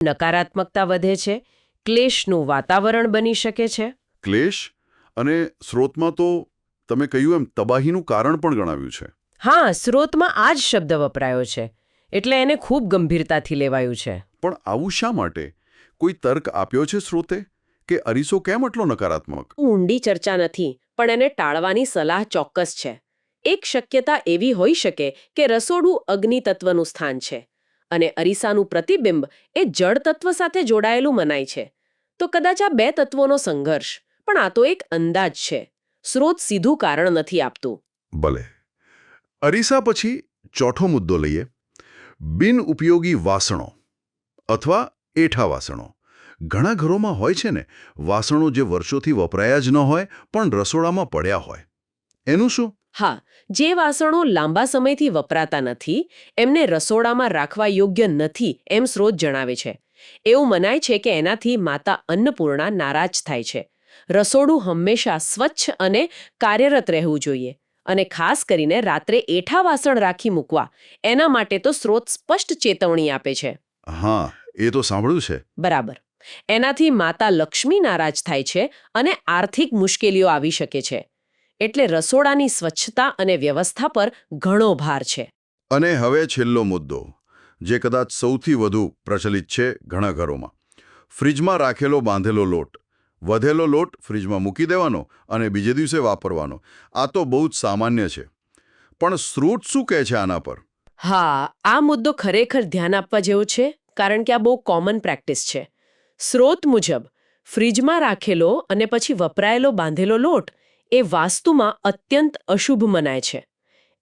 નકારાત્મકતા વધે છે, ક્લેશનું વાતાવરણ બની શકે છે. ક્લેશ અને સ્રોતમાં તો તમે કહ્યું એમ તબાહીનું કારણ પણ ગણાવ્યું છે. હા, સ્રોતમાં આ જ શબ્દ વપરાયો છે, એટલે એને ખૂબ ગંભીરતાથી લેવાયું છે. પણ આવું શા માટે? કોઈ તર્ક આપ્યો છે સ્રોતે કે અરીસો કેમ આટલો નકારાત્મક? ઊંડી ચર્ચા નથી, પણ એને ટાળવાની સલાહ ચોક્કસ છે. એક શક્યતા એવી હોઈ શકે કે રસોડું અગ્નિ તત્વનું સ્થાન છે અને અરીસાનું પ્રતિબિંબ એ જળ તત્વ સાથે જોડાયેલું મનાય છે. તો કદાચ આ બે તત્વોનો સંઘર્ષ, પણ આ તો એક અંદાજ છે. સ્રોત સીધું કારણ નથી આપતું. ભલે. અરીસા પછી ચોથો મુદ્દો લઈએ. બિનઉપયોગી વાસણો અથવા એઠા વાસણો. ઘણા ઘરોમાં હોય છે ને વાસણો જે વર્ષોથી વપરાયા જ ન હોય પણ રસોડામાં પડ્યા હોય. એનું શું? હા, જે વાસણો લાંબા સમયથી વપરાતા નથી, એમને રસોડામાં રાખવા યોગ્ય નથી એમ સ્રોત જણાવે છે. એવું મનાય છે કે એનાથી માતા અન્નપૂર્ણા નારાજ થાય છે. રસોડું હંમેશા સ્વચ્છ અને કાર્યરત રહેવું જોઈએ, અને ખાસ કરીને રાત્રે એઠા વાસણ રાખી મૂકવા, એના માટે તો સ્રોત સ્પષ્ટ ચેતવણી આપે છે. હા, એ તો સાંભળ્યું છે. બરાબર. એનાથી માતા લક્ષ્મી નારાજ થાય છે અને આર્થિક મુશ્કેલીઓ આવી શકે છે. એટલે રસોડાની સ્વચ્છતા અને વ્યવસ્થા પર ઘણો ભાર છે. અને હવે છેલ્લો મુદ્દો, જે કદાચ સૌથી વધુ પ્રચલિત છે ઘણા ઘરોમાં. ફ્રિજમાં રાખેલો બાંધેલો લોટ. વધેલો લોટ ફ્રિજમાં મૂકી દેવાનો અને બીજે દિવસે વાપરવાનો. આ તો બહુ જ સામાન્ય છે. પણ સ્રોત શું કહે છે આના પર? હા, આ મુદ્દો ખરેખર ધ્યાન આપવા જેવો છે, કારણ કે આ બહુ કોમન પ્રેક્ટિસ છે. સ્રોત મુજબ ફ્રિજમાં રાખેલો અને પછી વપરાયેલો બાંધેલો લોટ એ વાસ્તુમાં અત્યંત અશુભ મનાય છે.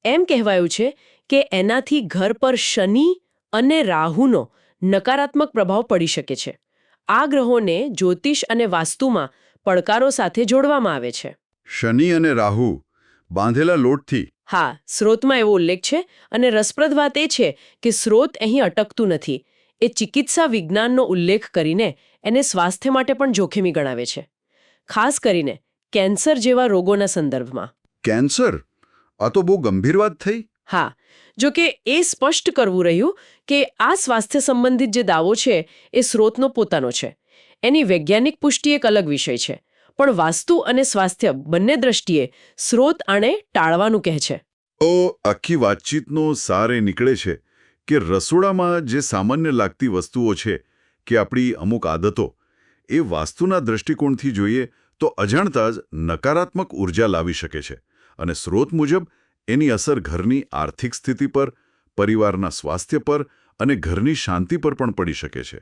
એમ કહેવાયું છે કે એનાથી ઘર પર શનિ અને રાહુનો નકારાત્મક પ્રભાવ પડી શકે છે. આ ગ્રહોને જ્યોતિષ અને વાસ્તુમાં પડકારો સાથે જોડવામાં આવે છે. શનિ અને રાહુ બાંધેલા લોટથી? હા, સ્રોતમાં એવો ઉલ્લેખ છે, અને રસપ્રદ વાત એ છે કે સ્રોત અહીં અટકતું નથી. એ ચિકિત્સા વિજ્ઞાનનો ઉલ્લેખ કરીને એને સ્વાસ્થ્ય માટે પણ જોખમી ગણાવે છે, ખાસ કરીને કેન્સર જેવા રોગોના સંદર્ભમાં. કેન્સર? આ તો બહુ ગંભીર વાત થઈ. હા, જો કે એ સ્પષ્ટ કરવું રહ્યું કે આ સ્વાસ્થ્ય સંબંધિત જે દાવો છે એ સ્રોતનો પોતાનો છે. એની વૈજ્ઞાનિક પુષ્ટિ એક અલગ વિષય છે, પણ વાસ્તુ અને સ્વાસ્થ્ય બંને દ્રષ્ટિએ સ્રોત આને ટાળવાનું કહે છે. આખી વાતચીતનો સાર એ નીકળે છે કે રસોડામાં જે સામાન્ય લાગતી વસ્તુઓ છે કે આપણી અમુક આદતો, એ વાસ્તુના દૃષ્ટિકોણથી જોઈએ તો અજાણતા જ નકારાત્મક ઉર્જા લાવી શકે છે. અને સ્રોત મુજબ એની અસર ઘરની આર્થિક સ્થિતિ પર, પરિવારના સ્વાસ્થ્ય પર અને ઘરની શાંતિ પર પણ પડી શકે છે.